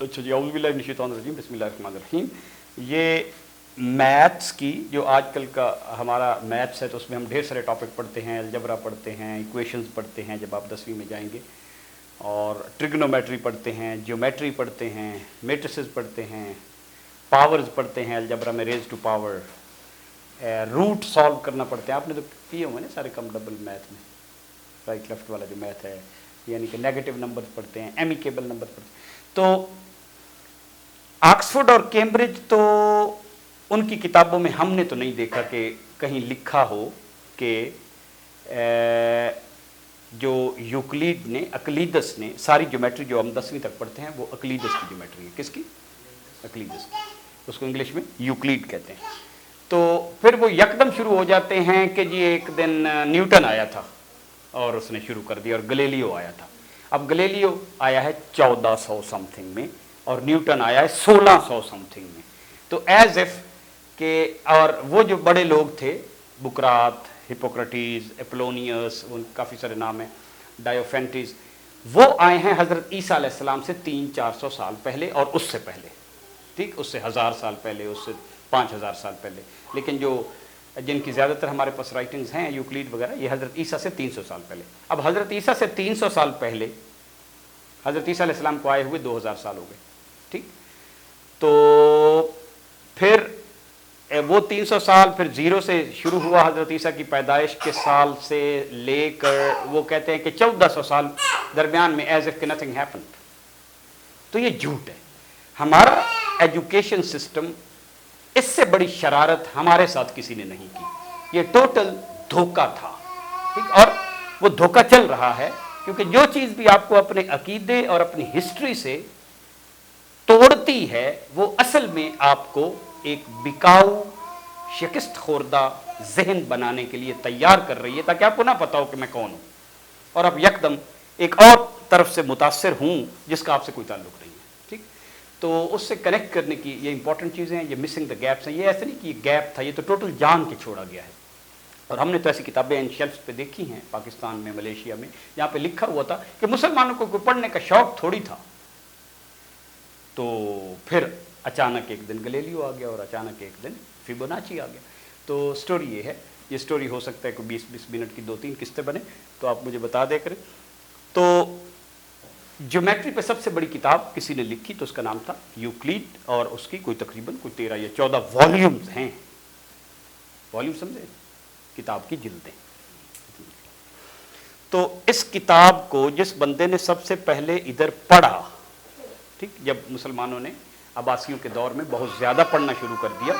अच्छा जी, औज़ुबिल्लाहि बिस्मिल्लाहिर्रहमानिर्रहीम। ये मैथ्स की जो आजकल का हमारा मैथ्स है तो उसमें हम ढेर सारे टॉपिक पढ़ते हैं, अलजबरा पढ़ते हैं, इक्वेशंस पढ़ते हैं जब आप 10वीं में जाएंगे, और ट्रिग्नोमेट्री पढ़ते हैं, ज्योमेट्री पढ़ते हैं, मैट्रिसेस पढ़ते हैं, पावर्स पढ़ते हैं, अलजबरा में raise to power, root solve करना पड़ते हैं। आपने तो किए होंगे ना सारे कम डबल मैथ में, राइट लेफ्ट वाला जो मैथ है, यानी कि नेगेटिव नंबर पढ़ते हैं, एमिकेबल नंबर पढ़ते हैं। तो ऑक्सफोर्ड और कैम्ब्रिज तो उनकी किताबों में हमने तो नहीं देखा कि कहीं लिखा हो कि जो यूक्लिड ने, अक्लीदस ने, सारी ज्योमेट्री जो हम 10वीं तक पढ़ते हैं वो अक्लीदस की ज्योमेट्री है। किसकी? अक्लीदस की। उसको इंग्लिश में यूक्लिड कहते हैं। तो फिर वो यकदम शुरू हो जाते हैं कि जी एक दिन न्यूटन आया था और उसने शुरू कर दिया, और गैलीलियो आया था। अब गैलीलियो आया है 1400 समथिंग में और न्यूटन आया है 1600 समथिंग में। तो एज इफ के, और वो जो बड़े लोग थे, बुकरात, हिपोक्रेटिस, एपोलोनियस, उन काफ़ी सारे नाम हैं, डायोफेंटिस, वो आए हैं हज़रत ईसा अलैहिस्सलाम से 300-400 साल पहले और उससे पहले, ठीक, उससे 1000 साल पहले, उससे 5000 साल पहले। लेकिन जो जिनकी ज़्यादातर हमारे पास राइटिंग्स हैं, यूक्लिड वगैरह, ये हज़रत ईसा से 300 साल पहले। अब हज़रत ईसा से 300 साल पहले हज़रत ईसा अलैहिस्सलाम को आए हुए 2000 साल हो गए, ठीक। तो फिर वो 300 साल फिर जीरो से शुरू हुआ, हज़रत ईसा की पैदाइश के साल से लेकर वो कहते हैं कि 1400 साल दरमियान में एज इफ के नथिंग हैपेंड। तो ये झूठ है। हमारा एजुकेशन सिस्टम, इससे बड़ी शरारत हमारे साथ किसी ने नहीं की। ये टोटल धोखा था, ठीक। और वो धोखा चल रहा है, क्योंकि जो चीज़ भी आपको अपने अकीदे और अपनी हिस्ट्री से तोड़ती है वो असल में आपको एक बिकाऊ, शिकस्त खोरदा जहन बनाने के लिए तैयार कर रही है, ताकि आपको ना पता हो कि मैं कौन हूं और अब यकदम एक और तरफ से मुतासिर हूं जिसका आपसे कोई ताल्लुक नहीं है, ठीक। तो उससे कनेक्ट करने की ये इंपॉर्टेंट चीज़ें हैं, ये मिसिंग द गैप्स हैं। ये ऐसे नहीं कि ये गैप था, ये तो टोटल जान के छोड़ा गया है। और हमने तो ऐसी किताबें इन शेल्फ्स पे देखी हैं पाकिस्तान में, मलेशिया में, जहाँ पे लिखा हुआ था कि मुसलमानों को कोई पढ़ने का शौक थोड़ी था। तो फिर अचानक एक दिन गैलीलियो आ गया और अचानक एक दिन फिबोनाची आ गया। तो स्टोरी ये है। ये स्टोरी हो सकता है कोई 20-20 मिनट की 2-3 किस्तें बने, तो आप मुझे बता दे करें। तो ज्योमेट्री पे सबसे बड़ी किताब किसी ने लिखी तो उसका नाम था यूक्लिड, और उसकी कोई तकरीबन कोई 13 या 14 वॉल्यूम्स हैं। वॉल्यूम समझे? किताब की जिल्दें। तो इस किताब को जिस बंदे ने सबसे पहले इधर पढ़ा, ठीक, जब मुसलमानों ने अब्बासियों के दौर में बहुत ज़्यादा पढ़ना शुरू कर दिया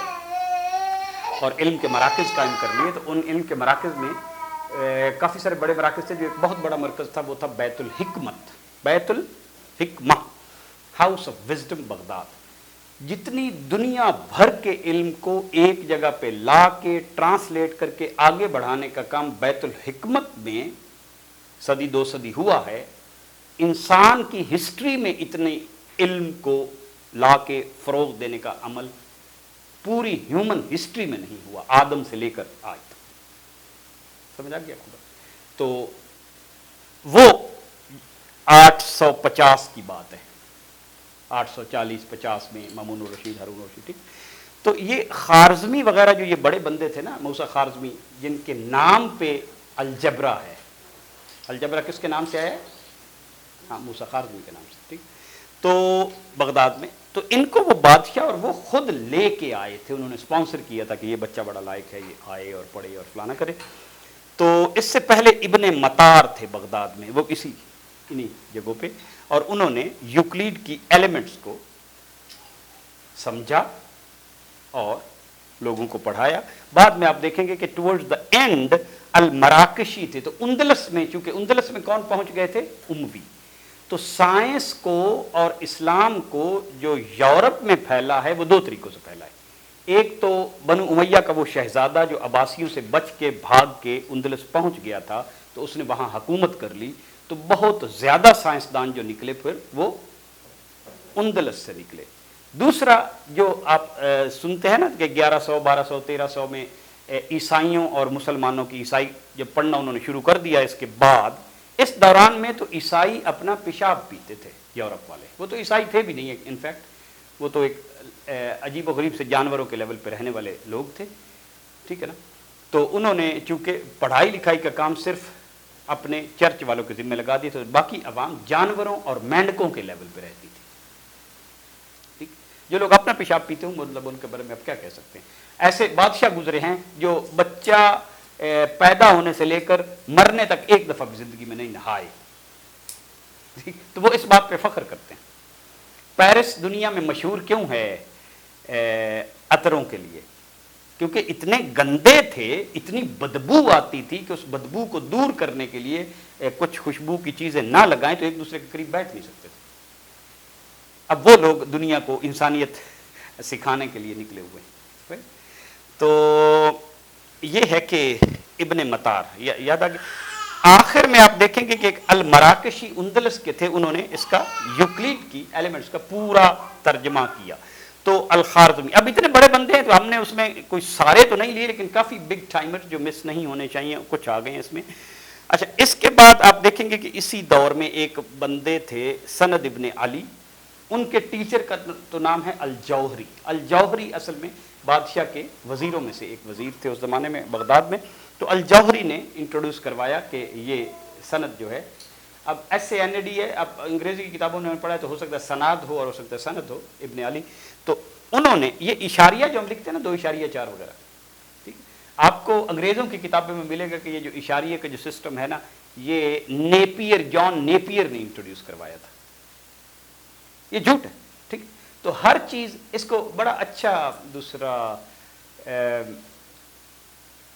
और इल्म के मराकज़ कायम कर लिए, तो उन इल्म के मराकज़ में काफ़ी सारे बड़े मराकज़ थे। जो एक बहुत बड़ा मरकज़ था वो था बैतुल हिकमत, बैतुल हिकमा, हाउस ऑफ विजडम, बगदाद। जितनी दुनिया भर के इल्म को एक जगह पे ला के ट्रांसलेट करके आगे बढ़ाने का काम बैतुल हिकमत में सदी 2 सदी हुआ है, इंसान की हिस्ट्री में इतने इल्म को ला के फ़रोग़ देने का अमल पूरी ह्यूमन हिस्ट्री में नहीं हुआ, आदम से लेकर आज तक। समझ आ गया खुदा? तो वो 850 की बात है, 840-50 में मामून रशीद, हारून रशीद, ठीक। तो ये खारज़मी वगैरह जो ये बड़े बंदे थे ना, मूसा खारज़मी, जिनके नाम पे अलजबरा है। अलजबरा किसके नाम से है? हाँ, मूसा खारज़मी के नाम से, ठीक। तो बगदाद में, तो इनको वो बादशाह और वो खुद लेके आए थे, उन्होंने स्पॉन्सर किया था कि ये बच्चा बड़ा लायक है, ये आए और पढ़े और फलाना करे। तो इससे पहले इब्ने मतार थे बगदाद में, वो इन्हीं जगहों पे, और उन्होंने यूक्लिड की एलिमेंट्स को समझा और लोगों को पढ़ाया। बाद में आप देखेंगे कि टुवर्ड्स द एंड अल मराकशी थे, तो उंदलस में, चूंकि उंदलस में कौन पहुंच गए थे? उमवी। तो साइंस को और इस्लाम को जो यूरोप में फैला है वो 2 तरीकों से फैला है। एक तो बनु उमैया का वो शहजादा जो अब्बासियों से बच के भाग के उंदलस पहुंच गया था, तो उसने वहां हुकूमत कर ली, तो बहुत ज़्यादा साइंसदान जो निकले फिर वो उंदलस से निकले। दूसरा जो आप सुनते हैं ना कि 1100, 1200, 1300 में ईसाइयों और मुसलमानों की, ईसाई जब पढ़ना उन्होंने शुरू कर दिया, इसके बाद اس دوران میں تو عیسائی اپنا پیشاب پیتے تھے یورپ والے، وہ تو عیسائی تھے بھی نہیں انفیکٹ، وہ تو ایک عجیب و غریب سے جانوروں کے لیول پہ رہنے والے لوگ تھے، ٹھیک ہے نا. تو انہوں نے چونکہ پڑھائی لکھائی کا کام صرف اپنے چرچ والوں کے ذمہ لگا دیا، تو باقی عوام جانوروں اور مینڈکوں کے لیول پہ رہتی تھی. ٹھیک، جو لوگ اپنا پیشاب پیتے ہوں مطلب ان کے بارے میں اب کیا کہہ سکتے ہیں. ایسے بادشاہ گزرے ہیں جو بچہ پیدا ہونے سے لے کر مرنے تک ایک دفعہ بھی زندگی میں نہیں نہائے، تو وہ اس بات پہ فخر کرتے ہیں. پیرس دنیا میں مشہور کیوں ہے عطروں کے لیے؟ کیونکہ اتنے گندے تھے، اتنی بدبو آتی تھی کہ اس بدبو کو دور کرنے کے لیے کچھ خوشبو کی چیزیں نہ لگائیں تو ایک دوسرے کے قریب بیٹھ نہیں سکتے تھے. اب وہ لوگ دنیا کو انسانیت سکھانے کے لیے نکلے ہوئے. تو یہ ہے کہ ابن مطار یاد آ گیا. آخر میں آپ دیکھیں گے کہ ایک المراکشی اندلس کے تھے، انہوں نے اس کا یوکلید کی ایلیمنٹس کا پورا ترجمہ کیا. تو الخارزمی، اب اتنے بڑے بندے ہیں تو ہم نے اس میں کوئی سارے تو نہیں لیے لیکن کافی بگ ٹائمر جو مس نہیں ہونے چاہیے کچھ آ گئے ہیں اس میں. اچھا، اس کے بعد آپ دیکھیں گے کہ اسی دور میں ایک بندے تھے سند ابن علی، ان کے ٹیچر کا تو نام ہے الجوہری. الجوہری اصل میں بادشاہ کے وزیروں میں سے ایک وزیر تھے اس زمانے میں بغداد میں. تو الجوہری نے انٹروڈیوس کروایا کہ یہ سند جو ہے، اب ایس اے این ڈی ہے، اب انگریزی کی کتابوں نے پڑھا ہے تو ہو سکتا ہے سناد ہو اور ہو سکتا ہے سند ہو ابن علی. تو انہوں نے یہ اشاریہ جو ہم لکھتے ہیں نا 2.4 وغیرہ، ٹھیک، آپ کو انگریزوں کی کتابوں میں ملے گا کہ یہ جو اشاریہ کا جو سسٹم ہے نا، یہ نیپیئر، جان نیپیئر نے انٹروڈیوس کروایا تھا. یہ جھوٹ ہے، ٹھیک. تو ہر چیز اس کو بڑا اچھا دوسرا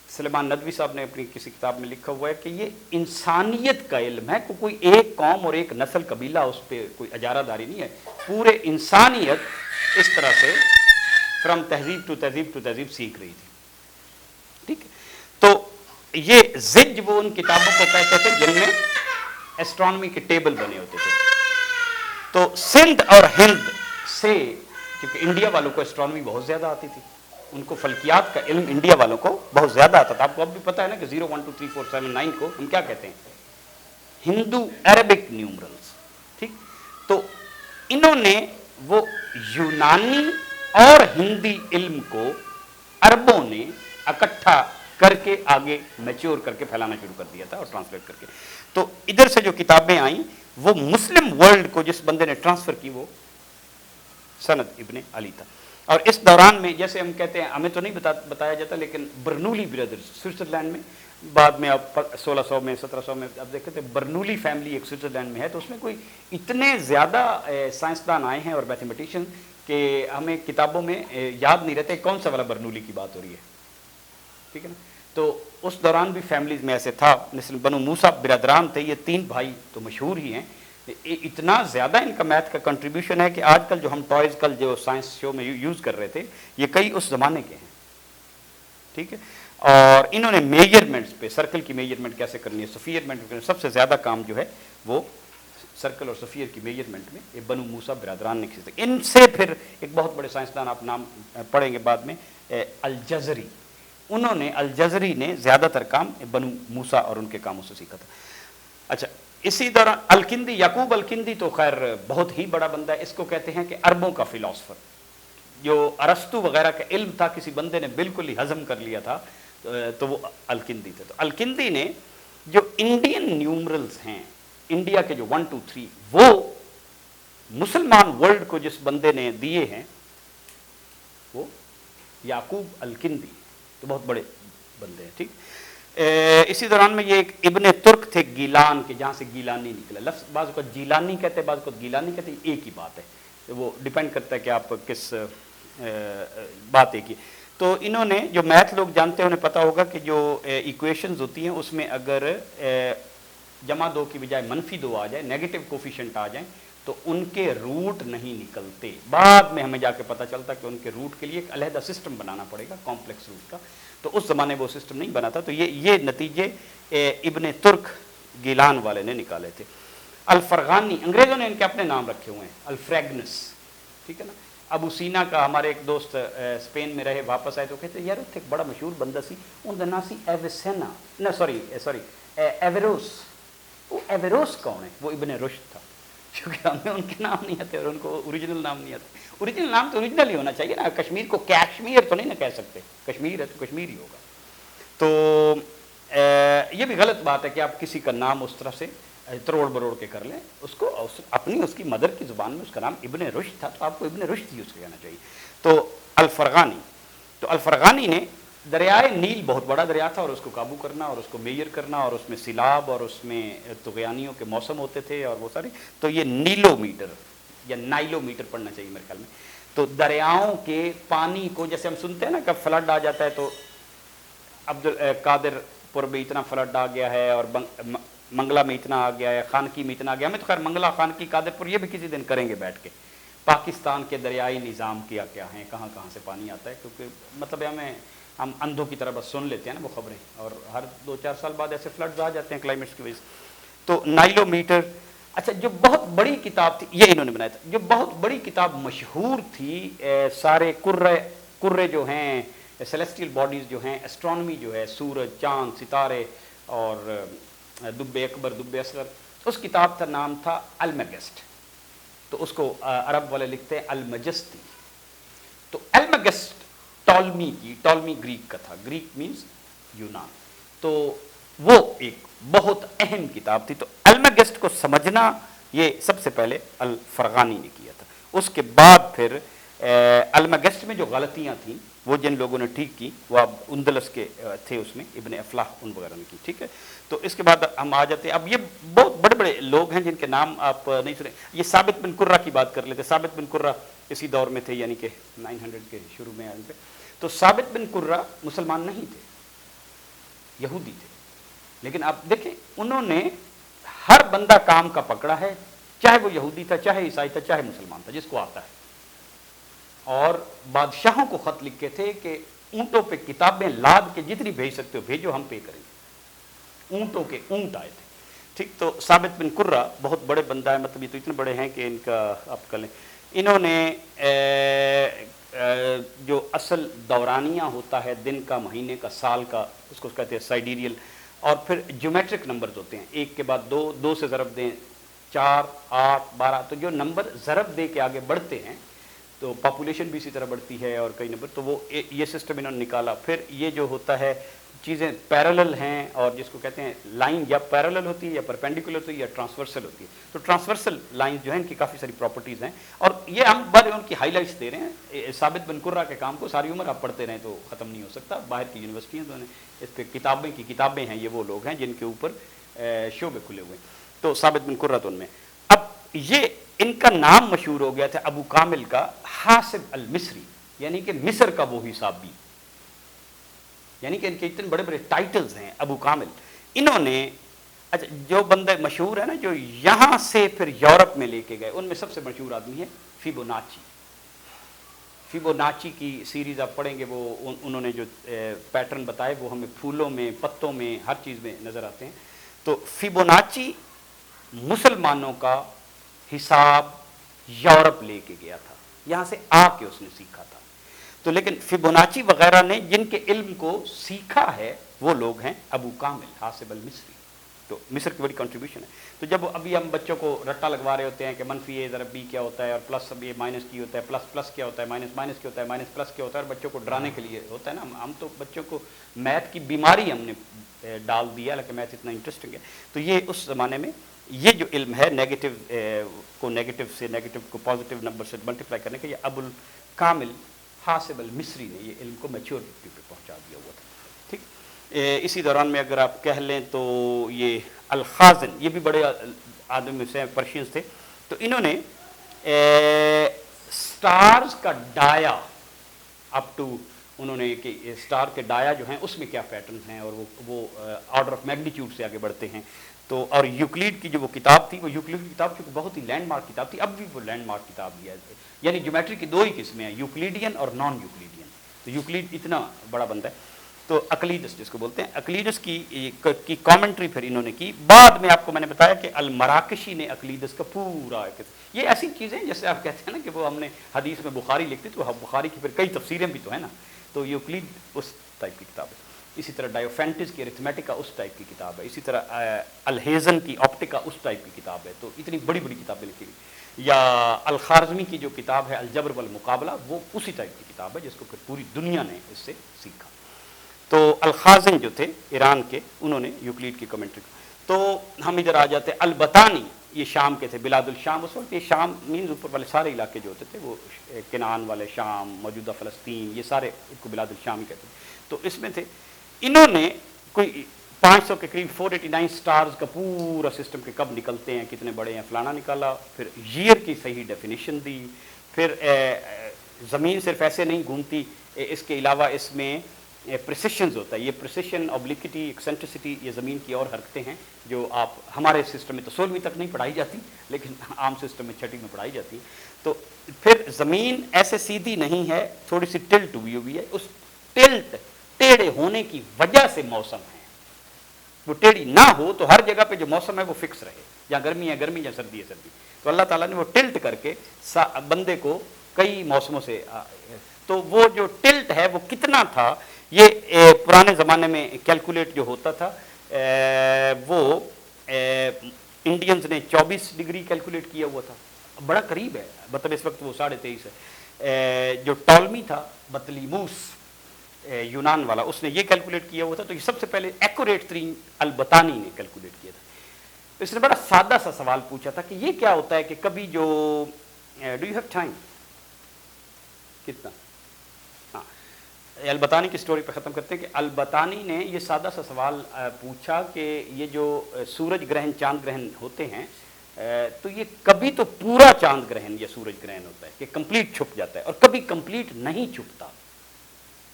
سلیمان ندوی صاحب نے اپنی کسی کتاب میں لکھا ہوا ہے کہ یہ انسانیت کا علم ہے، کوئی ایک قوم اور ایک نسل قبیلہ اس پہ کوئی اجارہ داری نہیں ہے. پورے انسانیت اس طرح سے فرام تہذیب ٹو تہذیب ٹو تہذیب سیکھ رہی تھی. ٹھیک ہے، تو یہ زج وہ ان کتابوں کو کہتے تھے جن میں ایسٹرانومی کے ٹیبل بنے ہوتے تھے. تو سندھ اور ہند سے، کیونکہ انڈیا والوں کو ایسٹرانومی بہت زیادہ آتی تھی، ان کو فلکیات کا علم انڈیا والوں کو بہت زیادہ آتا تھا. آپ کو اب بھی پتہ ہے نا کہ 0 1 2 3 4 7 9 کو ہم کیا کہتے ہیں؟ ہندو عربک نیومرلز. ٹھیک، تو انہوں نے وہ یونانی اور ہندی علم کو عربوں نے اکٹھا کر کے آگے میچور کر کے پھیلانا شروع کر دیا تھا اور ٹرانسلیٹ کر کے. تو ادھر سے جو کتابیں آئیں وہ مسلم ورلڈ کو جس بندے نے ٹرانسفر کی وہ سند ابن علی تھا. اور اس دوران میں جیسے ہم کہتے ہیں، ہمیں تو نہیں بتایا جاتا لیکن برنولی بردرز سوئٹزرلینڈ میں بعد میں آپ 1600 میں 1700 میں آپ دیکھتے ہیں برنولی فیملی ایک سوئٹزرلینڈ میں ہے. تو اس میں کوئی اتنے زیادہ سائنسدان آئے ہیں اور میتھمیٹیشین کہ ہمیں کتابوں میں یاد نہیں رہتے کون سا والا برنولی کی بات ہو رہی ہے. ٹھیک ہے نا. تو اس دوران بھی فیملیز میں ایسے تھا. مثلا بنو موسیٰ برادران تھے، یہ 3 بھائی تو مشہور ہی ہیں. اتنا زیادہ ان کا میتھ کا کنٹریبیوشن ہے کہ آج کل جو ہم ٹوائز کل جو سائنس شو میں یوز کر رہے تھے یہ کئی اس زمانے کے ہیں. ٹھیک ہے، اور انہوں نے میجرمنٹس پہ، سرکل کی میجرمنٹ کیسے کرنی ہے، سفیرمنٹ، سب سے زیادہ کام جو ہے وہ سرکل اور سفیر کی میجرمنٹ میں یہ بنو موسیٰ برادران نے کیا. ان سے پھر ایک بہت بڑے سائنسدان آپ نام پڑھیں گے بعد میں، الجزری. انہوں نے الجزری نے زیادہ تر کام بنو موسیٰ اور ان کے کاموں سے سیکھا تھا. اچھا، اسی طرح الکندی، یعقوب الکندی تو خیر بہت ہی بڑا بندہ ہے. اس کو کہتے ہیں کہ عربوں کا فلاسفر. جو ارسطو وغیرہ کا علم تھا کسی بندے نے بالکل ہی ہضم کر لیا تھا تو وہ الکندی تھے. تو الکندی نے جو انڈین نیومرلز ہیں، انڈیا کے جو 1 2 3 وہ مسلمان ورلڈ کو جس بندے نے دیے ہیں وہ یعقوب الکندی. تو بہت بڑے بندے ہیں. ٹھیک، اسی دوران میں یہ ایک ابن ترک تھے گیلان کے، جہاں سے گیلانی نکلا. لفظ بعض کو جیلانی کہتے ہیں، بعض کو گیلانی کہتے ہیں، ایک ہی بات ہے. وہ ڈیپینڈ کرتا ہے کہ آپ کس بات ایک ہی. تو انہوں نے، جو میتھ لوگ جانتے ہیں انہیں پتہ ہوگا کہ جو ایکویشنز ہوتی ہیں اس میں اگر جمع 2 کی بجائے -2 آ جائے، نیگیٹو کوفیشنٹ آ جائیں تو ان کے روٹ نہیں نکلتے. بعد میں ہمیں جا کے پتہ چلتا کہ ان کے روٹ کے لیے ایک علیحدہ سسٹم بنانا پڑے گا، کمپلیکس روٹ کا. تو اس زمانے وہ سسٹم نہیں بنا تھا. تو یہ نتیجے ابن ترک گیلان والے نے نکالے تھے. الفرغانی، انگریزوں نے ان کے اپنے نام رکھے ہوئے ہیں، الفریگنس. ٹھیک ہے نا. ابو سینا کا ہمارے ایک دوست اسپین میں رہے، واپس آئے تو کہتے ہیں یار اتنے ایک بڑا مشہور بندہ سی، ان کا نام سی ایویسینا، نہ سوری ایویروس. वो एवेरोस कौन है? वो इब्न रुश्द था, क्योंकि हमें उनके नाम नहीं आते और उनको ओरिजिनल नाम नहीं आते। ओरिजिनल नाम तो ओरिजिनल ही होना चाहिए ना, कश्मीर को कैश्मीर तो नहीं ना कह सकते, कश्मीर है तो कश्मीर ही होगा। तो ये भी गलत बात है कि आप किसी का नाम उस तरह से तरोड़ बरोड़ के कर लें, उसको अपनी उसकी मदर की ज़ुबान में उसका नाम इब्न रुश्द था तो आपको इब्न रुश्द यूज़ कहना चाहिए। तो अल-फरगानी, तो अल-फरगानी ने दरियाए नील बहुत बड़ा दरिया था और उसको काबू करना और उसको मेजर करना और उसमें सिलाब और उसमें तुग़यानियों के मौसम होते थे और वो सारे, तो ये नीलोमीटर या नाइलोमीटर पढ़ना चाहिए मेरे ख्याल में। तो दरियाओं के पानी को, जैसे हम सुनते हैं ना कब फ्लड आ जाता है, तो अब्दुल कादिरपुर में इतना फ्लड आ गया है और मंगला में इतना आ गया है, खानकी में इतना आ गया। हमें तो खैर मंगला, खानकी, कादिरपुर ये भी किसी दिन करेंगे बैठ के, पाकिस्तान के दरियाई निज़ाम क्या क्या हैं, कहाँ कहाँ से पानी आता है, क्योंकि मतलब हमें हम अंधों की तरह बस सुन लेते हैं ना वो खबरें, और हर 2-4 साल बाद ऐसे फ्लड्स आ जाते हैं क्लाइमेट्स की वजह से। तो नाइलोमीटर, अच्छा जो बहुत बड़ी किताब थी ये इन्होंने बनाया था, जो बहुत बड़ी किताब मशहूर थी, सारे कुर्रे जो हैं, सेलेस्टियल बॉडीज़ जो हैं, एस्ट्रोनॉमी जो है, सूरज, चाँद, सितारे और दुब्बे अकबर, दुब्बे असगर, उस किताब का नाम था अलमगस्ट। तो उसको अरब वाले लिखते हैं अलमजस्ती। तो अलमगस्ट टॉलमी की, टॉलमी ग्रीक का था, ग्रीक मीन्स यूनान, तो वो एक बहुत अहम किताब थी। तो अलमगस्ट को समझना ये सबसे पहले अल-फरगानी ने किया था। उसके बाद फिर अलमगस्ट में जो गलतियाँ थीं वो जिन लोगों ने ठीक की, वो अब उंदलस के थे, उसमें इब्न अफलाह उन वगैरह ने की, ठीक है। तो इसके बाद हम आ जाते हैं, अब ये बहुत बड़े बड़े लोग हैं जिनके नाम आप नहीं सुने। ये साबित बिन कुर्रा की बात कर लेते। साबित बिन कुर्रा इसी दौर में थे, यानी कि 900 के शुरू में आए थे। तो साबित बिन कुर्रा मुसलमान नहीं थे, यहूदी थे, लेकिन आप देखें उन्होंने हर बंदा काम का पकड़ा है, चाहे वो यहूदी था, चाहे ईसाई था, चाहे मुसलमान था, जिसको आता है। और बादशाहों को खत लिखे थे कि ऊंटों पे किताबें लाद के जितनी भेज सकते हो भेजो, हम पे करेंगे। ऊंटों के ऊंट आए थे, ठीक। तो साबित बिन कुर्रा बहुत बड़े बंदा है, मतलब ये तो इतने बड़े हैं कि इनका आप कर लें। इन्होंने जो असल दौरानिया होता है, दिन का, महीने का, साल का, उसको कहते हैं साइडीरियल, और फिर ज्योमेट्रिक नंबर्स होते हैं, 1 के बाद 2, 2 से ज़रब दें 4, 8, 12, तो जो नंबर ज़रब दे के आगे बढ़ते हैं तो पॉपुलेशन भी इसी तरह बढ़ती है और कई नंबर, तो वो ये सिस्टम इन्होंने निकाला। फिर ये जो होता है चीज़ें पैरेलल हैं, और जिसको कहते हैं लाइन या पैरेलल होती है या परपेंडिकुलर होती है या ट्रांसवर्सल होती है। तो ट्रांसवर्सल लाइन जो है इनकी काफ़ी सारी प्रॉपर्टीज़ हैं, और ये हम बार उनकी हाईलाइट्स दे रहे हैं। साबित बिन कुर्रा के काम को सारी उम्र आप पढ़ते रहें तो ख़त्म नहीं हो सकता। बाहर की यूनिवर्सिटियाँ तो इस पर किताबें हैं, ये वो लोग हैं जिनके ऊपर शोबे खुले हुए। तो साबित बिन कुर्रा तो उनमें, अब ये इनका नाम मशहूर हो गया था अबू कामिल का हासिब अल मिस्री, यानी कि मिस्र का वो हिसाबी, यानी कि इनके इतने बड़े बड़े टाइटल्स हैं अबू कामिल। इन्होंने, अच्छा जो बंदे मशहूर है ना जो यहाँ से फिर यूरोप में लेके गए, उनमें सबसे मशहूर आदमी है फिबोनाची। फिबोनाची की सीरीज आप पढ़ेंगे, वो उन्होंने जो पैटर्न बताए वो हमें फूलों में, पत्तों में, हर चीज़ में नज़र आते हैं। तो फिबोनाची मुसलमानों का हिसाब यूरोप लेके गया था, यहाँ से आके उसने सीखा था। तो लेकिन फिबोनाची वगैरह ने जिनके इल्म को सीखा है वो लोग हैं अबू कामिल, हासिब अल मिस्री। तो मिस्र की बड़ी कंट्रीब्यूशन है। तो जब अभी हम बच्चों को रट्टा लगवा रहे होते हैं कि मनफी ए ज़रा बी क्या होता है, और प्लस अब ये माइनस की होता है, प्लस प्लस क्या होता है, माइनस माइनस क्या होता है, माइनस प्लस क्या होता है, और बच्चों को डराने के लिए होता है ना। हम तो बच्चों को मैथ की बीमारी हमने डाल दिया, लेकिन मैथ इतना इंटरेस्टिंग है। तो ये उस ज़माने में ये जो इल्म है नेगेटिव को नेगेटिव से, नेगेटिव को पॉजिटिव नंबर से मल्टीप्लाई करने का, ये अबुल कामिल हासिब अल मिस्री ने ये इल्म को मैच्योरिटी पे पहुंचा दिया हुआ था, ठीक। इसी दौरान में अगर आप कह लें तो ये अल खाज़िन, ये भी बड़े आदमी से पर्शियंस थे। तो इन्होंने स्टार्स का डाया अप टू, उन्होंने कि स्टार के डाया जो हैं उसमें क्या पैटर्न हैं, और वो ऑर्डर ऑफ मैग्नीट्यूड से आगे बढ़ते हैं। तो और यूक्लिड की जो वो किताब थी, वो यूक्लिड की किताब चूँकि बहुत ही लैंडमार्क किताब थी, अब भी वो लैंडमार्क किताब ही है। यानी ज्योमेट्री की 2 ही किस्में हैं, यूक्लिडियन और नॉन यूक्लिडियन। तो यूक्लिड इतना बड़ा बंदा है। तो अक्लीदस जिसको बोलते हैं, अक्लीदस की कमेंट्री फिर इन्होंने की। बाद में आपको मैंने बताया कि अल मराकशी ने अक्लीदस का पूरा, ये ऐसी चीज़ें जैसे आप कहते हैं ना कि वो हमने हदीस में बुखारी लिखती, तो बुखारी की फिर कई तफसीरें भी तो है ना। तो यूक्लिड उस टाइप की किताब है। اسی طرح ڈائیوفینٹس کی ارتھمیٹکا اس ٹائپ کی کتاب ہے، اسی طرح الہیزن کی آپٹیکا اس ٹائپ کی کتاب ہے، تو اتنی بڑی بڑی کتابیں لکھی ہوئی، یا الخارزمی کی جو کتاب ہے الجبر والمقابلہ وہ اسی ٹائپ کی کتاب ہے جس کو پھر پوری دنیا نے اس سے سیکھا۔ تو الخازن جو تھے ایران کے، انہوں نے یوکلید کی کمنٹری، تو ہم ادھر آ جاتے ہیں۔ البتانی یہ شام کے تھے، بلاد الشام، اس وقت یہ شام مینز اوپر والے سارے علاقے جو ہوتے تھے وہ کنعان والے شام، موجودہ فلسطین، یہ سارے ان کو بلاد الشام ہی کہتے ہیں، تو اس میں تھے۔ انہوں نے کوئی 500 کے قریب 489 سٹارز کا پورا سسٹم کے کب نکلتے ہیں، کتنے بڑے ہیں، فلانا نکالا، پھر ایئر کی صحیح ڈیفینیشن دی، پھر زمین صرف ایسے نہیں گھومتی، اس کے علاوہ اس میں پریسیشنز ہوتا ہے، یہ پریسیشن، اوبلیکٹی، ایکسنٹرسٹی، یہ زمین کی اور حرکتیں ہیں جو آپ ہمارے سسٹم میں تو 16ویں تک نہیں پڑھائی جاتی، لیکن عام سسٹم میں 6ٹی میں پڑھائی جاتی ہے۔ تو پھر زمین ایسے سیدھی نہیں ہے، تھوڑی سی ٹلٹ ہوئی ہے، اس ٹلٹ ٹیڑھے ہونے کی وجہ سے موسم ہے، وہ ٹیڑھی نہ ہو تو ہر جگہ پہ جو موسم ہے وہ فکس رہے، یا گرمی ہے گرمی، یا سردی ہے سردی، تو اللہ تعالیٰ نے وہ ٹلٹ کر کے بندے کو کئی موسموں سے، تو وہ جو ٹلٹ ہے وہ کتنا تھا، یہ پرانے زمانے میں کیلکولیٹ جو ہوتا تھا وہ انڈینز نے 24 ڈگری کیلکولیٹ کیا ہوا تھا، بڑا قریب ہے، مطلب اس وقت وہ 23.5 ہے۔ جو ٹالمی تھا بطلیموس یونان والا، اس نے یہ کیلکولیٹ کیا ہوا تھا، تو یہ سب سے پہلے ایکوریٹ ترین البتانی نے کیلکولیٹ کیا تھا۔ اس نے بڑا سادہ سا سوال پوچھا تھا کہ یہ کیا ہوتا ہے کہ کبھی جو ڈو یو ہیو ٹائم، کتنا، ہاں البتانی کی سٹوری پہ ختم کرتے ہیں کہ البتانی نے یہ سادہ سا سوال پوچھا کہ یہ جو سورج گرہن چاند گرہن ہوتے ہیں، تو یہ کبھی تو پورا چاند گرہن یا سورج گرہن ہوتا ہے کہ کمپلیٹ چھپ جاتا ہے، اور کبھی کمپلیٹ نہیں چھپتا،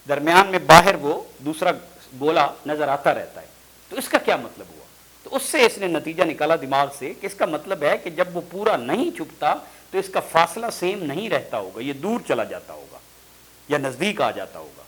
درمیان میں باہر وہ دوسرا گولا نظر آتا رہتا ہے، تو اس کا کیا مطلب ہوا؟ تو اس سے اس نے نتیجہ نکالا دماغ سے کہ اس کا مطلب ہے کہ جب وہ پورا نہیں چھپتا تو اس کا فاصلہ سیم نہیں رہتا ہوگا، یہ دور چلا جاتا ہوگا یا نزدیک آ جاتا ہوگا۔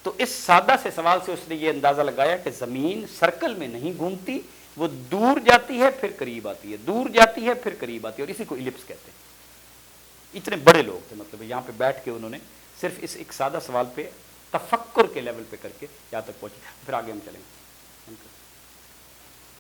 تو اس سادہ سے سوال سے اس نے یہ اندازہ لگایا کہ زمین سرکل میں نہیں گھومتی، وہ دور جاتی ہے پھر قریب آتی ہے، دور جاتی ہے پھر قریب آتی ہے، اور اسی کو ایلپس کہتے ہیں۔ اتنے بڑے لوگ تھے، مطلب یہاں پہ بیٹھ کے انہوں نے صرف اس ایک سادہ سوال پہ تفکر کے لیول پہ کر کے یہاں تک پہنچے، پھر آگے ہم چلیں گے۔